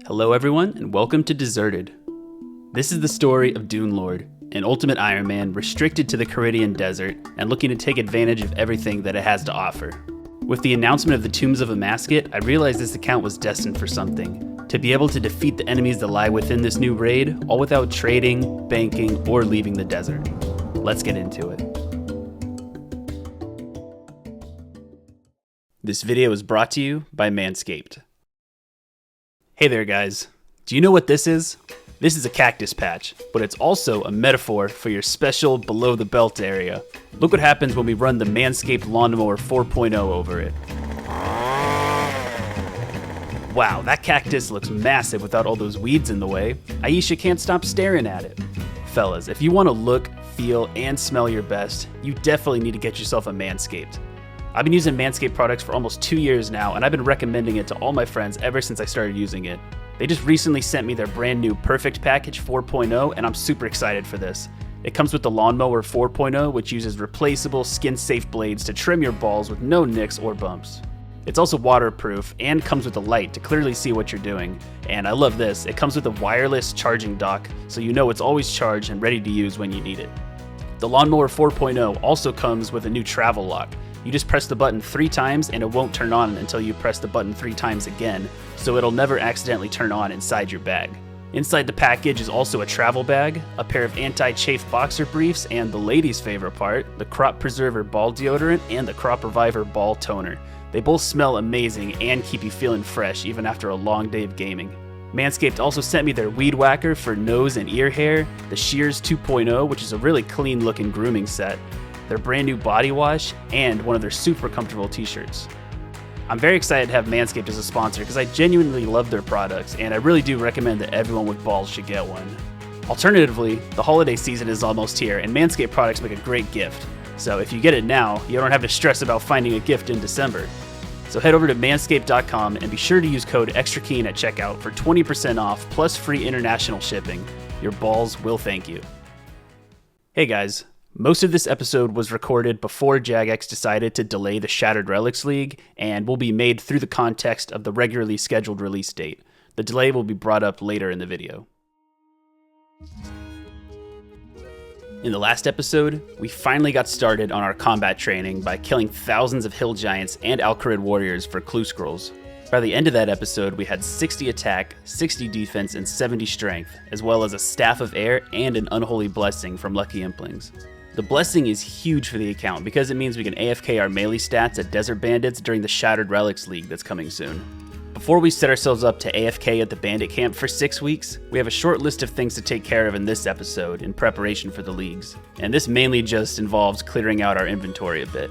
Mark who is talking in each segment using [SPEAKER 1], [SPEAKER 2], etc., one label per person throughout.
[SPEAKER 1] Hello everyone, and welcome to Deserted. This is the story of Dune Lord, an ultimate Iron Man restricted to the Caridian desert and looking to take advantage of everything that it has to offer. With the announcement of the Tombs of Amasket, I realized this account was destined for something. To be able to defeat the enemies that lie within this new raid, all without trading, banking, or leaving the desert. Let's get into it. This video is brought to you by Manscaped. Hey there guys, do you know what this is? This is a cactus patch, but it's also a metaphor for your special below the belt area. Look what happens when we run the Manscaped Lawnmower 4.0 over it. Wow, that cactus looks massive without all those weeds in the way. Aisha can't stop staring at it. Fellas, if you want to look, feel, and smell your best, you definitely need to get yourself a Manscaped. I've been using Manscaped products for almost 2 years now, and I've been recommending it to all my friends ever since I started using it. They just recently sent me their brand new Perfect Package 4.0, and I'm super excited for this. It comes with the Lawnmower 4.0, which uses replaceable skin-safe blades to trim your balls with no nicks or bumps. It's also waterproof and comes with a light to clearly see what you're doing. And I love this, it comes with a wireless charging dock, so you know it's always charged and ready to use when you need it. The Lawnmower 4.0 also comes with a new travel lock. You just press the button 3 times and it won't turn on until you press the button 3 times again, so it'll never accidentally turn on inside your bag. Inside the package is also a travel bag, a pair of anti-chafe boxer briefs, and the ladies' favorite part, the Crop Preserver Ball Deodorant and the Crop Reviver Ball Toner. They both smell amazing and keep you feeling fresh even after a long day of gaming. Manscaped also sent me their Weed Whacker for nose and ear hair, the Shears 2.0, which is a really clean looking grooming set, their brand new body wash, and one of their super comfortable t-shirts. I'm very excited to have Manscaped as a sponsor because I genuinely love their products, and I really do recommend that everyone with balls should get one. Alternatively, the holiday season is almost here, and Manscaped products make a great gift. So if you get it now, you don't have to stress about finding a gift in December. So head over to manscaped.com and be sure to use code xRakine at checkout for 20% off plus free international shipping. Your balls will thank you. Hey guys. Most of this episode was recorded before Jagex decided to delay the Shattered Relics League and will be made through the context of the regularly scheduled release date. The delay will be brought up later in the video. In the last episode, we finally got started on our combat training by killing thousands of hill giants and Alcarid warriors for clue scrolls. By the end of that episode, we had 60 attack, 60 defense, and 70 strength, as well as a Staff of Air and an Unholy Blessing from Lucky Implings. The blessing is huge for the account because it means we can AFK our melee stats at Desert Bandits during the Shattered Relics League that's coming soon. Before we set ourselves up to AFK at the Bandit Camp for 6 weeks, we have a short list of things to take care of in this episode in preparation for the leagues, and this mainly just involves clearing out our inventory a bit.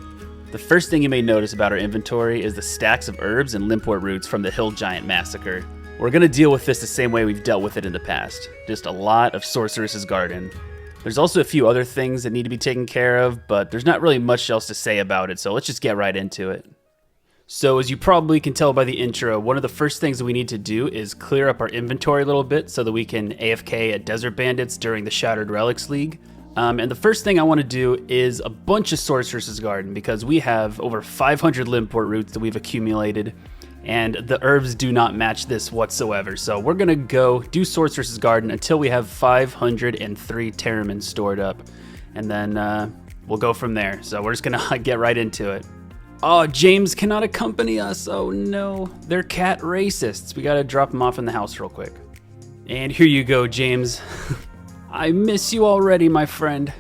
[SPEAKER 1] The first thing you may notice about our inventory is the stacks of herbs and limport roots from the Hill Giant Massacre. We're going to deal with this the same way we've dealt with it in the past, just a lot of Sorceress's Garden. There's also a few other things that need to be taken care of, but there's not really much else to say about it, so let's just get right into it. So as you probably can tell by the intro, one of the first things that we need to do is clear up our inventory a little bit so that we can AFK at Desert Bandits during the Shattered Relics League. And the first thing I want to do is a bunch of Sorceress's Garden because we have over 500 limport roots that we've accumulated, and the herbs do not match this whatsoever. So we're going to go do Sorceress's Garden until we have 503 Terramins stored up. And then we'll go from there. So we're just going to get right into it. Oh, James cannot accompany us. Oh no, they're cat racists. We got to drop them off in the house real quick. And here you go, James. I miss you already, my friend.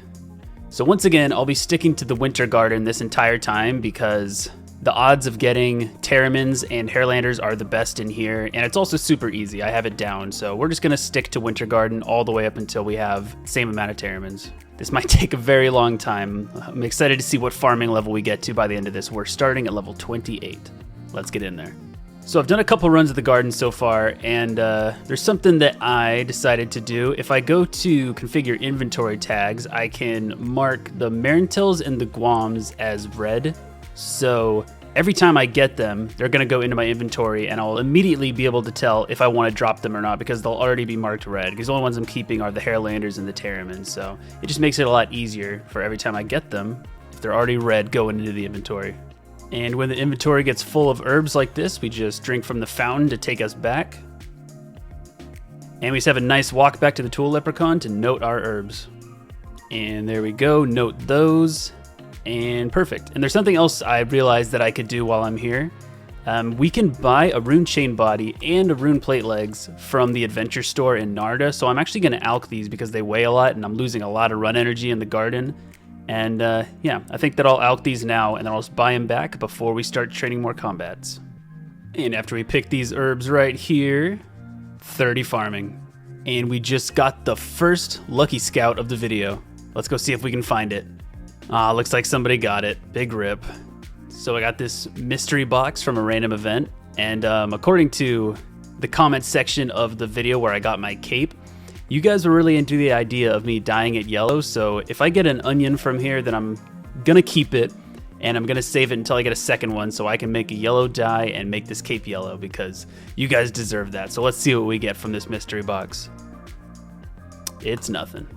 [SPEAKER 1] So once again, I'll be sticking to the Winter Garden this entire time because the odds of getting Terramins and Hairlanders are the best in here, and it's also super easy. I have it down, so we're just going to stick to Winter Garden all the way up until we have the same amount of Terramins. This might take a very long time. I'm excited to see what farming level we get to by the end of this. We're starting at level 28. Let's get in there. So I've done a couple runs of the garden so far, and there's something that I decided to do. If I go to configure inventory tags, I can mark the Marintils and the Guams as red. So every time I get them, they're going to go into my inventory, and I'll immediately be able to tell if I want to drop them or not because they'll already be marked red. Because the only ones I'm keeping are the Hairlanders and the Terramins. So it just makes it a lot easier for every time I get them, if they're already red, going into the inventory. And when the inventory gets full of herbs like this, we just drink from the fountain to take us back. And we just have a nice walk back to the tool leprechaun to note our herbs. And there we go, note those, and perfect. And there's something else I realized that I could do while I'm here. We can buy a rune chain body and a rune plate legs from the adventure store in Narda, so I'm actually going to alch these because they weigh a lot and I'm losing a lot of run energy in the garden. And yeah, I think that I'll alch these now and then I'll just buy them back before we start training more combats. And after we pick these herbs right here, 30 farming. And we just got the first lucky scout of the video. Let's go see if we can find it. Looks like somebody got it. Big rip. So I got this mystery box from a random event, and according to the comment section of the video where I got my cape, you guys were really into the idea of me dyeing it yellow, so if I get an onion from here, then I'm gonna keep it, and I'm gonna save it until I get a second one so I can make a yellow dye and make this cape yellow, because you guys deserve that. So let's see what we get from this mystery box. It's nothing.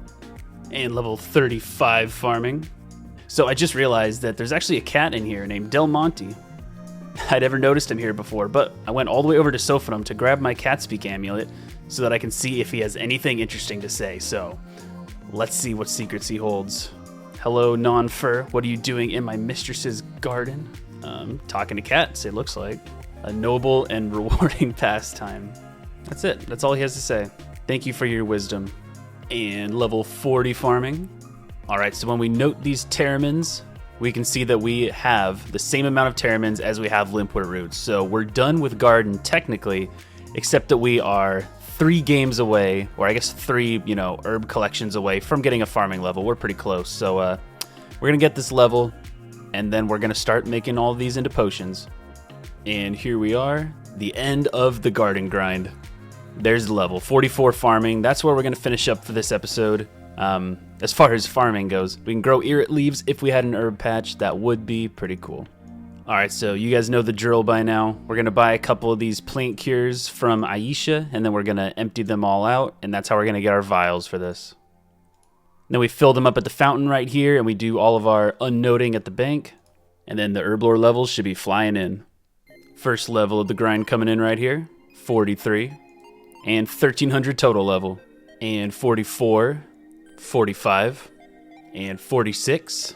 [SPEAKER 1] And level 35 farming. So I just realized that there's actually a cat in here named Del Monte. I'd never noticed him here before, but I went all the way over to Sophanum to grab my cat speak amulet so that I can see if he has anything interesting to say. So let's see what secrets he holds. Hello, non-fur. What are you doing in my mistress's garden? Talking to cats, it looks like. A noble and rewarding pastime. That's it. That's all he has to say. Thank you for your wisdom. And level 40 farming. Alright, so when we note these terramins, we can see that we have the same amount of terramins as we have limpwood roots. So we're done with garden technically, except that we are 3 games away, or I guess 3, herb collections away from getting a farming level. We're pretty close. So we're going to get this level, and then we're going to start making all of these into potions. And here we are, the end of the garden grind. There's the level, 44 farming. That's where we're going to finish up for this episode. As far as farming goes, we can grow irrit leaves if we had an herb patch. That would be pretty cool. Alright, so you guys know the drill by now. We're going to buy a couple of these plant cures from Aisha, and then we're going to empty them all out, and that's how we're going to get our vials for this. Then we fill them up at the fountain right here, and we do all of our unnoting at the bank, and then the herb lore levels should be flying in. First level of the grind coming in right here, 43, and 1300 total level, and 44, 45, and 46,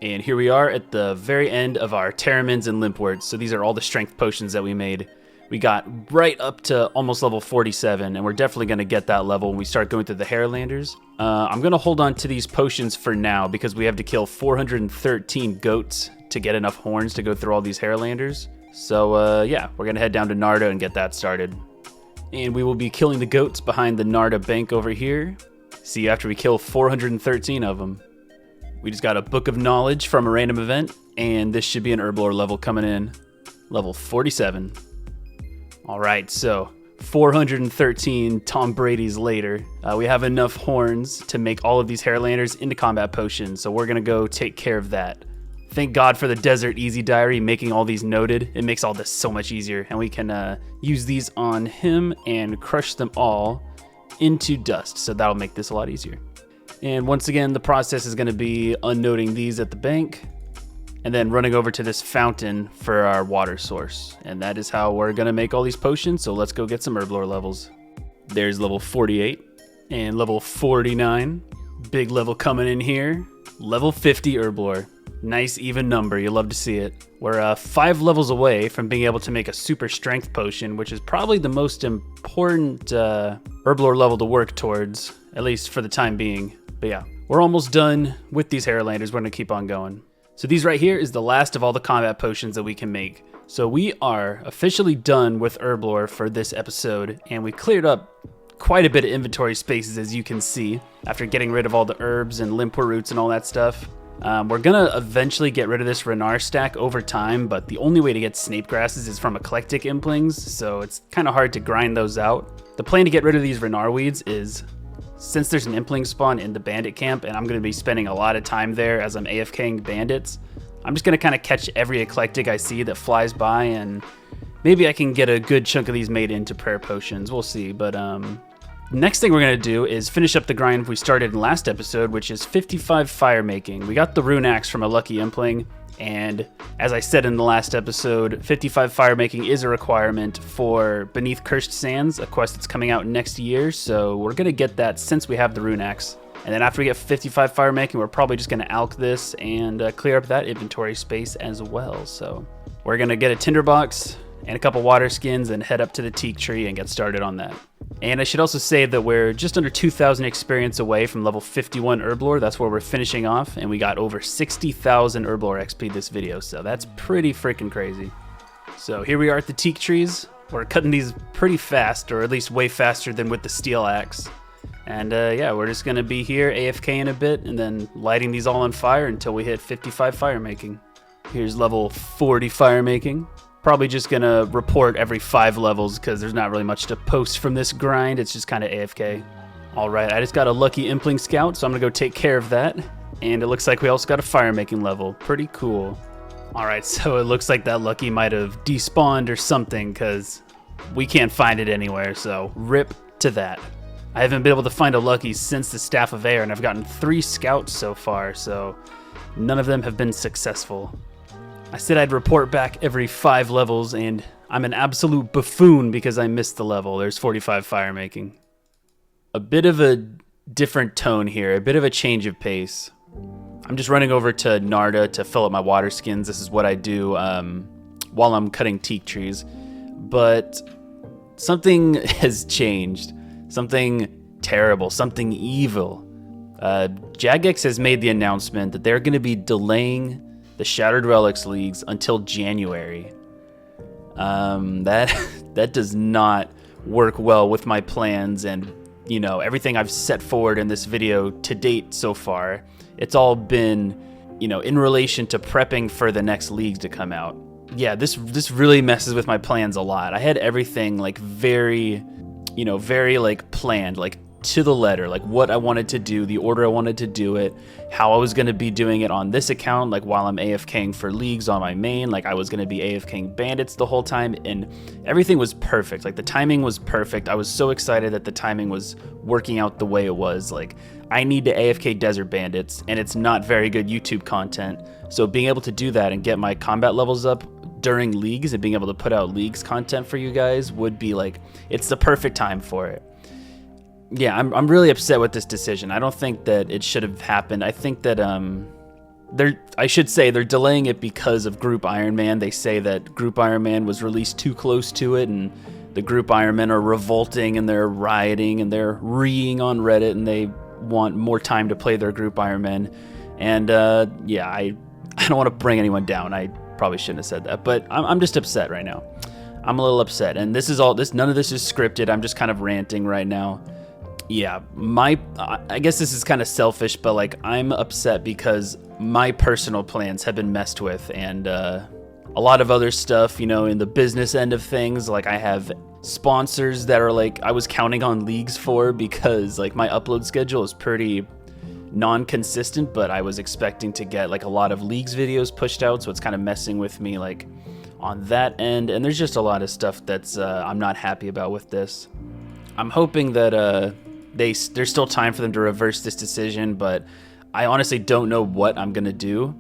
[SPEAKER 1] and here we are at the very end of our terramins and limpworts. So these are all the strength potions that we made. We got right up to almost level 47, and we're definitely going to get that level when we start going through the Hairlanders. I'm going to hold on to these potions for now because we have to kill 413 goats to get enough horns to go through all these Hairlanders. So yeah, we're going to head down to Narda and get that started. And we will be killing the goats behind the Narda bank over here. See you after we kill 413 of them. We just got a book of knowledge from a random event, and this should be an herb lore level coming in. Level 47. Alright, so 413 Tom Brady's later. We have enough horns to make all of these Hairlanders into combat potions, so we're going to go take care of that. Thank God for the Desert Easy Diary making all these noted. It makes all this so much easier, and we can use these on him and crush them all into dust, so that'll make this a lot easier. And once again, the process is going to be unnoting these at the bank and then running over to this fountain for our water source, and that is how we're going to make all these potions. So let's go get some herb lore levels. There's level 48 and level 49. Big level coming in here. Level 50 herb lore. Nice even number, you love to see it. We're 5 levels away from being able to make a super strength potion, which is probably the most important herb lore level to work towards, at least for the time being. But yeah, we're almost done with these Hairlanders. We're gonna keep on going. So these right here is the last of all the combat potions that we can make. So we are officially done with herb lore for this episode, and we cleared up quite a bit of inventory spaces, as you can see, after getting rid of all the herbs and limpor roots and all that stuff. We're gonna eventually get rid of this Renar stack over time, but the only way to get snape grasses is from eclectic implings, so it's kind of hard to grind those out. The plan to get rid of these Renar weeds is, since there's an impling spawn in the bandit camp, and I'm gonna be spending a lot of time there as I'm AFKing bandits, I'm just gonna kind of catch every eclectic I see that flies by, and maybe I can get a good chunk of these made into prayer potions. We'll see, but next thing we're going to do is finish up the grind we started in last episode, which is 55 fire making. We got the rune axe from a lucky impling, And as I said in the last episode, 55 fire making is a requirement for Beneath Cursed Sands, a quest that's coming out next year. So we're going to get that since we have the rune axe. And then after we get 55 fire making, we're probably just going to alch this and clear up that inventory space as well. So we're going to get a tinderbox and a couple water skins and head up to the Teak Tree and get started on that. And I should also say that we're just under 2,000 experience away from level 51 Herblore. That's where we're finishing off, and we got over 60,000 Herblore XP this video, so that's pretty freaking crazy. So here we are at the Teak Trees. We're cutting these pretty fast, or at least way faster than with the steel axe. And yeah, we're just gonna be here AFK in a bit and then lighting these all on fire until we hit 55 fire making. Here's level 40 fire making. Probably just gonna report every 5 levels because there's not really much to post from this grind. It's just kind of AFK. All right, I just got a lucky Impling scout, so I'm gonna go take care of that. And it looks like we also got a fire making level. Pretty cool. All right, so it looks like that lucky might have despawned or something because we can't find it anywhere. So rip to that. I haven't been able to find a lucky since the Staff of Air, and I've gotten 3 scouts so far, so none of them have been successful. I said I'd report back every 5 levels, and I'm an absolute buffoon because I missed the level. There's 45 fire making. A bit of a different tone here, a bit of a change of pace. I'm just running over to Narda to fill up my water skins. This is what I do while I'm cutting teak trees. But something has changed. Something terrible, something evil. Jagex has made the announcement that they're going to be delaying the Shattered Relics Leagues until January. That does not work well with my plans and, you know, everything I've set forward in this video to date so far. It's all been, you know, in relation to prepping for the next leagues to come out. Yeah, this really messes with my plans a lot. I had everything like very like planned, like to the letter, like what I wanted to do, the order I wanted to do it, how I was going to be doing it on this account, like while I'm AFKing for leagues on my main, like I was going to be AFKing bandits the whole time, and everything was perfect. Like the timing was perfect. I was so excited that the timing was working out the way it was. Like I need to AFK desert bandits, and it's not very good YouTube content. So being able to do that and get my combat levels up during leagues and being able to put out leagues content for you guys would be like, it's the perfect time for it. Yeah, I'm really upset with this decision. I don't think that it should have happened. I think that they're delaying it because of Group Iron Man. They say that Group Iron Man was released too close to it, and the Group Iron Men are revolting and they're rioting and they're reeing on Reddit, and they want more time to play their Group Iron Men. And yeah, I don't want to bring anyone down. I probably shouldn't have said that, but I'm just upset right now. I'm a little upset, and none of this is scripted. I'm just kind of ranting right now. Yeah, I guess this is kind of selfish, but like I'm upset because my personal plans have been messed with, and a lot of other stuff, you know, in the business end of things. Like I have sponsors that are like I was counting on leagues for, because like my upload schedule is pretty non-consistent, but I was expecting to get like a lot of leagues videos pushed out, so it's kind of messing with me like on that end. And there's just a lot of stuff that's I'm not happy about with this. I'm hoping that there's still time for them to reverse this decision, but I honestly don't know what I'm gonna do.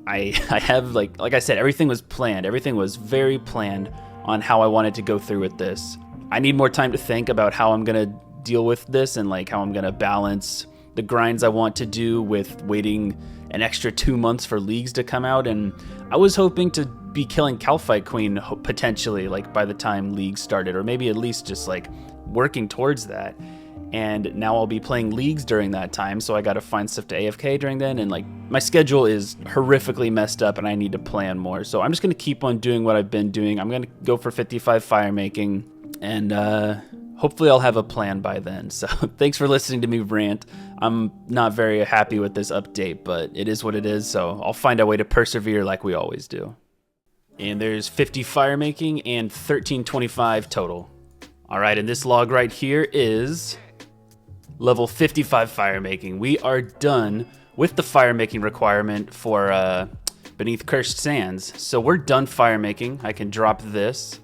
[SPEAKER 1] I have like I said, everything was planned. Everything was very planned on how I wanted to go through with this. I need more time to think about how I'm gonna deal with this and like how I'm gonna balance the grinds I want to do with waiting an extra 2 months for leagues to come out. And I was hoping to be killing Calphite Queen potentially like by the time leagues started, or maybe at least just like working towards that. And now I'll be playing leagues during that time, so I gotta find stuff to AFK during then, and like my schedule is horrifically messed up and I need to plan more. So I'm just gonna keep on doing what I've been doing. I'm gonna go for 55 fire making, and hopefully I'll have a plan by then. So thanks for listening to me rant. I'm not very happy with this update, but it is what it is, so I'll find a way to persevere like we always do. And there's 50 fire making and 1325 total. All right, and this log right here is level 55 fire making. We are done with the fire making requirement for Beneath Cursed Sands. So we're done fire making. I can drop this.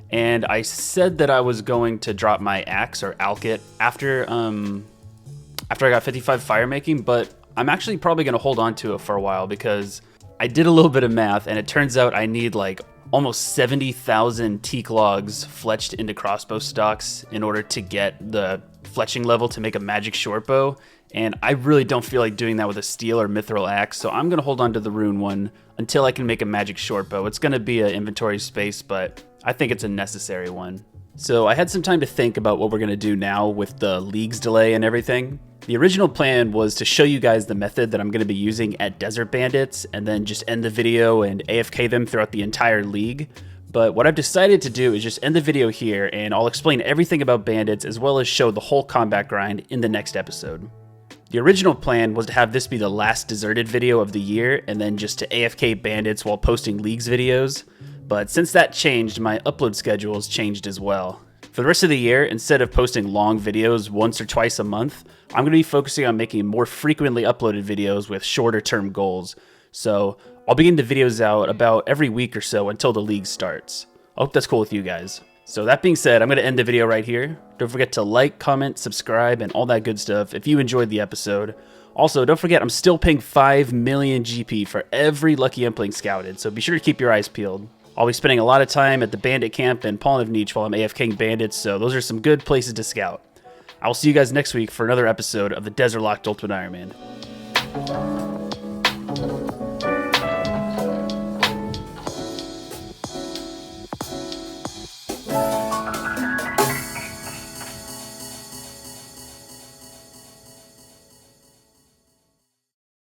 [SPEAKER 1] And I said that I was going to drop my axe or alch it after I got 55 fire making, but I'm actually probably going to hold on to it for a while, because I did a little bit of math, and it turns out I need like almost 70,000 teak logs fletched into crossbow stocks in order to get the fletching level to make a magic shortbow. And I really don't feel like doing that with a steel or mithril axe, so I'm gonna hold on to the rune one until I can make a magic shortbow. It's gonna be an inventory space, but I think it's a necessary one. So I had some time to think about what we're gonna do now with the leagues delay and everything. The original plan was to show you guys the method that I'm going to be using at Desert Bandits and then just end the video and AFK them throughout the entire league. But what I've decided to do is just end the video here, and I'll explain everything about bandits as well as show the whole combat grind in the next episode. The original plan was to have this be the last deserted video of the year and then just to AFK bandits while posting leagues videos. But since that changed, my upload schedule has changed as well. For the rest of the year, instead of posting long videos once or twice a month, I'm going to be focusing on making more frequently uploaded videos with shorter term goals. So I'll be getting the videos out about every week or so until the league starts. I hope that's cool with you guys. So that being said, I'm going to end the video right here. Don't forget to like, comment, subscribe, and all that good stuff if you enjoyed the episode. Also, don't forget I'm still paying 5 million GP for every lucky Impling scouted, so be sure to keep your eyes peeled. I'll be spending a lot of time at the bandit camp in Pawn of Niche while I'm AFKing bandits, so those are some good places to scout. I will see you guys next week for another episode of the Desert Locked Ultimate Iron Man.